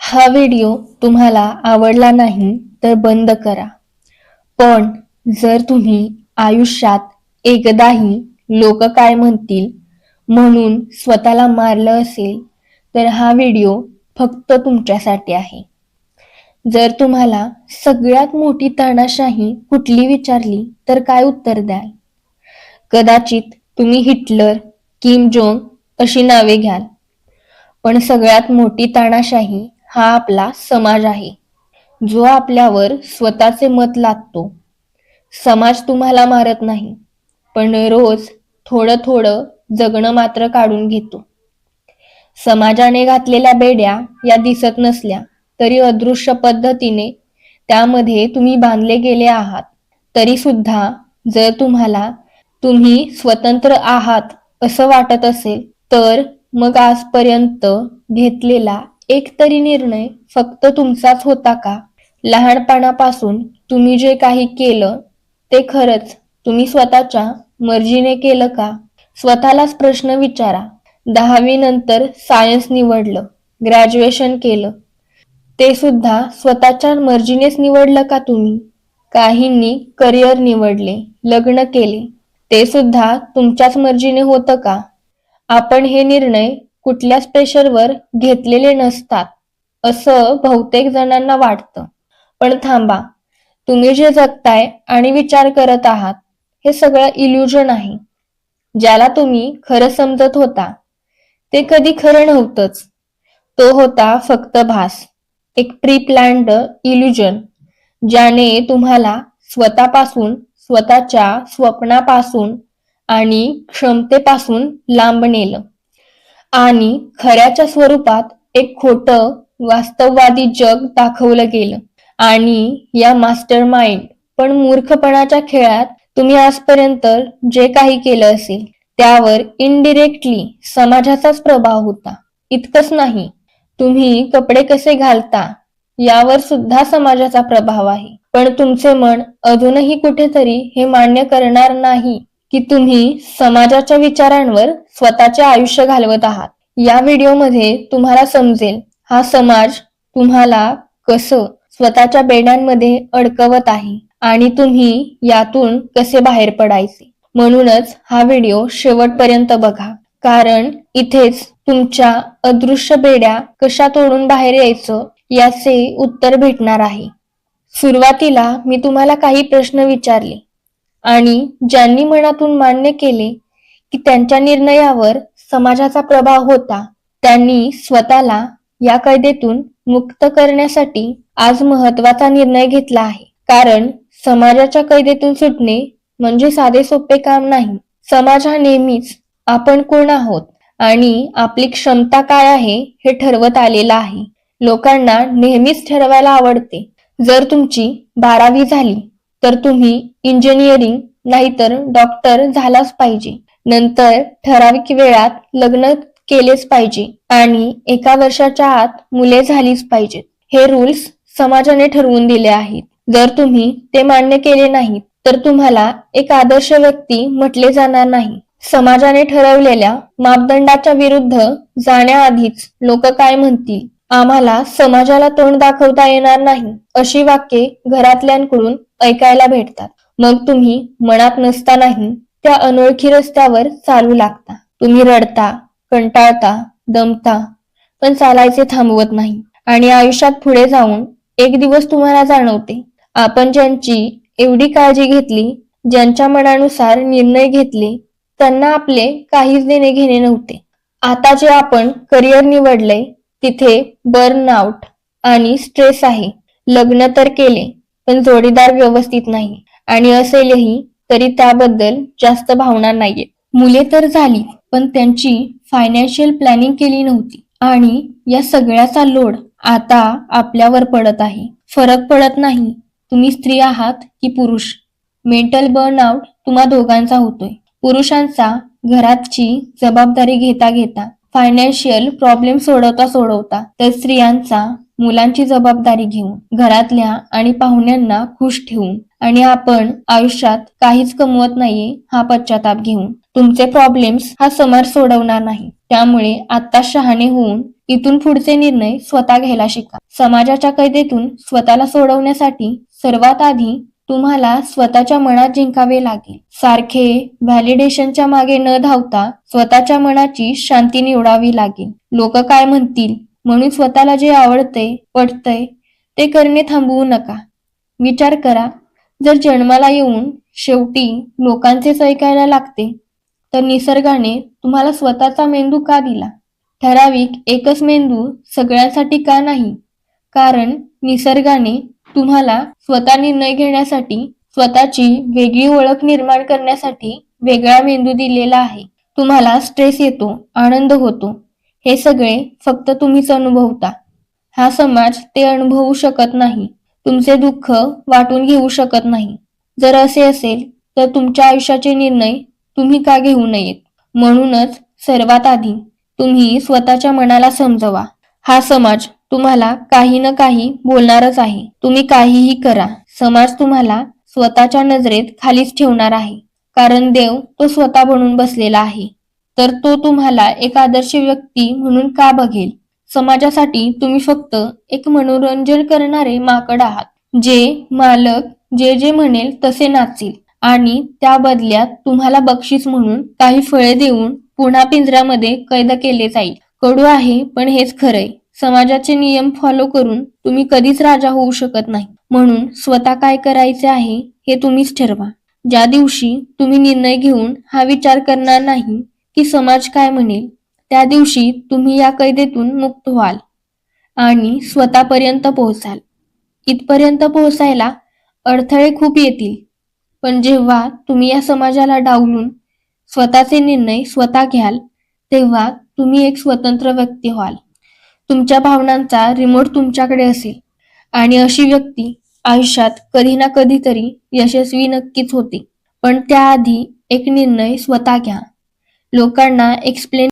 हा व्हिडिओ तुम्हाला आवडला नाही तर बंद करा. पण जर तुम्ही आयुष्यात एकदाही लोक काय म्हणतील म्हणून स्वतःला मारलं असेल तर हा व्हिडिओ फक्त तुमच्यासाठी आहे. जर तुम्हाला सगळ्यात मोठी तानाशाही कुठली विचारली तर काय उत्तर द्याल? कदाचित तुम्ही हिटलर, किम जोंग अशी नावे घ्याल. पण सगळ्यात मोठी तानाशाही हा आपला समाज आहे, जो आपल्यावर स्वतःचे मत लादतो. समाज तुम्हाला मारत नाही, पण रोज थोडं थोडं जगणं मात्र काढून घेतो. समाजाने घातलेल्या बेड्या या दिसत नसल्या तरी अदृश्य पद्धतीने त्यामध्ये तुम्ही बांधले गेले आहात. तरी सुद्धा जर तुम्हाला तुम्ही स्वतंत्र आहात असं वाटत असेल तर मग आजपर्यंत घेतलेला एक तरी निर्णय फक्त तुमचाच होता का? लहानपणापासून तुम्ही जे काही केलं ते खरंच तुम्ही स्वतःच्या मर्जीने केलं का? स्वतःलाच प्रश्न विचारा. 10वी नंतर सायन्स निवडलं, ग्रॅज्युएशन केलं, ते सुद्धा स्वतःच्या मर्जीनेच निवडलं का तुम्ही? काहींनी करिअर निवडले, लग्न केले, ते सुद्धा तुमच्याच मर्जीने होतं का? आपण हे निर्णय कुठल्याच प्रेशरवर घेतलेले नसतात असं बहुतेक जणांना वाटतं. पण थांबा, तुम्ही जे जगताय आणि विचार करत आहात हे सगळं इल्युजन आहे. ज्याला तुम्ही खरं समजत होता ते कधी खरं नव्हतंच. तो होता फक्त भास, एक प्री प्लॅन्ड इल्युजन, ज्याने तुम्हाला स्वतःपासून, स्वतःच्या स्वप्नापासून आणि क्षमतेपासून लांब नेलं आणि खऱ्याच्या स्वरूपात एक खोटं वास्तववादी जग दाखवलं गेलं. आणि या मास्टर माइंड पण मूर्खपणाच्या खेळात तुम्ही आजपर्यंत जे काही केलं असेल त्यावर इनडिरेक्टली समाजाचाच प्रभाव होता. इतकंच नाही, तुम्ही कपडे कसे घालता यावर सुद्धा समाजाचा प्रभाव आहे. पण तुमचे मन अजूनही कुठेतरी हे मान्य करणार नाही की तुम्ही समाजाच्या विचारांवर स्वतःचे आयुष्य घालवत आहात. या व्हिडिओमध्ये तुम्हाला समजेल हा समाज तुम्हाला कसं स्वतःच्या बेड्यांमध्ये अडकवत आहे आणि तुम्ही यातून कसे बाहेर पडायचे. म्हणूनच हा व्हिडिओ शेवटपर्यंत बघा, कारण इथेच तुमच्या अदृश्य बेड्या कशा तोडून बाहेर यायचं याचे उत्तर भेटणार आहे. सुरुवातीला मी तुम्हाला काही प्रश्न विचारले आणि ज्यांनी मनातून मान्य केले की त्यांच्या निर्णयावर समाजाचा प्रभाव होता, त्यांनी स्वतःला या कैदेतून मुक्त करण्यासाठी आज महत्वाचा निर्णय घेतला आहे. कारण समाजाच्या कैदेतून सुटणे म्हणजे साधे सोपे काम नाही. समाज हा नेहमीच आपण कोण आहोत आणि आपली क्षमता काय आहे हे ठरवत आलेला आहे. लोकांना नेहमीच ठरवायला आवडते. जर तुमची 12वी झाली तर तुम्ही इंजिनिअरिंग नाहीतर डॉक्टर झालाच पाहिजे. नंतर ठराविक वेळात लग्न केलेच पाहिजे आणि एका वर्षाच्या आत मुले झालीच पाहिजेत. हे रूल्स समाजाने ठरवून दिले आहेत. जर तुम्ही ते मान्य केले नाहीत तर तुम्हाला एक आदर्श व्यक्ती म्हटले जाणार नाही. समाजाने ठरवलेल्या मापदंडाच्या विरुद्ध जाण्याआधीच लोक काय म्हणतील, आम्हाला समाजाला तोंड दाखवता येणार नाही, अशी वाक्ये घरातल्यांकडून ऐकायला भेटतात. मग तुम्ही मनात नसतानाही त्या अनोळखी रस्त्यावर चालू लागता. तुम्ही रडता, कंटाळता, दमता, पण चालायचे थांबवत नाही. आणि आयुष्यात पुढे जाऊन एक दिवस तुम्हाला जाणवते, आपण ज्यांची एवढी काळजी घेतली, ज्यांच्या मनानुसार निर्णय घेतले, त्यांना आपले काहीच देणे घेणे नव्हते. आता जे आपण करिअर निवडले तिथे बर्नआउट आणि स्ट्रेस आहे. लग्न तर केले पण जोडीदार व्यवस्थित नाही आणि असेलही तरी त्याबद्दल जास्त भावना नाहीये. मुले तर झाली पण त्यांची फायनान्शियल प्लॅनिंग केली नव्हती आणि या सगळ्याचा लोड आता आपल्यावर पडत आहे. फरक पडत नाही तुम्ही स्त्री आहात की पुरुष. मेंटल बर्नआउट तुम्हा दोघांचा होतोय. पुरुषांचा घराची जबाबदारी घेता घेता, फायनान्शियल प्रॉब्लेम सोडवता सोडवता, तर स्त्रियांचा मुलांची जबाबदारी घेऊन, घरातल्या आणि पाहुण्यांना खुश ठेवून आणि आपण आयुष्यात काहीच कमवत नाहीये हा पश्चाताप घेऊन. तुमचे प्रॉब्लेम्स हा समाज सोडवणार नाही. त्यामुळे आता शहाणे होऊन इथून पुढचे निर्णय स्वतः घ्यायला शिका. समाजाच्या कैदेतून स्वतःला सोडवण्यासाठी सर्वात आधी तुम्हाला स्वतःच्या मनात जिंकावे लागेल. सारखे व्हॅलिडेशनच्या मागे न धावता स्वतःच्या मनाची शांती निवडावी लागेल. लोक काय म्हणतील म्हणून स्वतःला जे आवडतंय, पटतंय ते करणे थांबवू नका. विचार करा, जर जन्माला येऊन शेवटी लोकांचेच ऐकायला लागते, तर निसर्गाने तुम्हाला स्वतःचा मेंदू का दिला? ठराविक एकच मेंदू सगळ्यांसाठी का नाही? कारण निसर्गाने तुम्हाला स्वतः निर्णय घेण्यासाठी, स्वतःची वेगळी ओळख निर्माण करण्यासाठी वेगळा मेंदू दिलेला आहे. तुम्हाला स्ट्रेस येतो, आनंद होतो, हे सगळे फक्त तुम्हीच अनुभवता. हा समाज ते अनुभवू शकत नाही. तुमचे दुःख वाटून घेऊ शकत नाही. जर असे असेल तर तुमच्या आयुष्याचे निर्णय तुम्ही का घेऊ नयेत? म्हणूनच सर्वात आधी तुम्ही स्वतःच्या मनाला समजवा. हा समाज तुम्हाला काही ना काही बोलणारच आहे. तुम्ही काहीही करा, समाज तुम्हाला स्वतःच्या नजरेत खालीच ठेवणार आहे. कारण देव तो स्वतः बनून बसलेला आहे. तर तो तुम्हाला एक आदर्श व्यक्ती म्हणून का बघेल? समाजासाठी तुम्ही फक्त एक मनोरंजन करणारे माकड आहात, जे मालक जे म्हणेल तसे नाचेल आणि त्या बदल्यात तुम्हाला बक्षीस म्हणून काही फळे देऊन पुन्हा पिंजऱ्यामध्ये कैद केले जाईल. कडू आहे पण हेच खरंय. समाजाचे नियम फॉलो करून तुम्ही कधीच राजा होऊ शकत नाही. म्हणून स्वतः काय करायचे आहे हे तुम्हीच ठरवा. ज्या दिवशी तुम्ही निर्णय घेऊन हा विचार करणार नाही की समाज काय म्हणेल, त्या दिवशी तुम्ही या कैदेतून मुक्त व्हाल आणि स्वतःपर्यंत पोहोचाल. इथपर्यंत पोहोचायला अडथळे खूप येतील, पण जेव्हा तुम्ही या समाजाला डावलून स्वतःचे निर्णय स्वतः घ्याल, तेव्हा तुम्ही एक स्वतंत्र व्यक्ती व्हाल. तुमच्या भावनांचा रिमोट तुमच्याकडे असेल आणि अशी व्यक्ती आयुष्यात कधी ना कधीतरी यशस्वी नक्कीच होते. पण त्याआधी एक निर्णय स्वतः घ्या. लोकांना एक्सप्लेन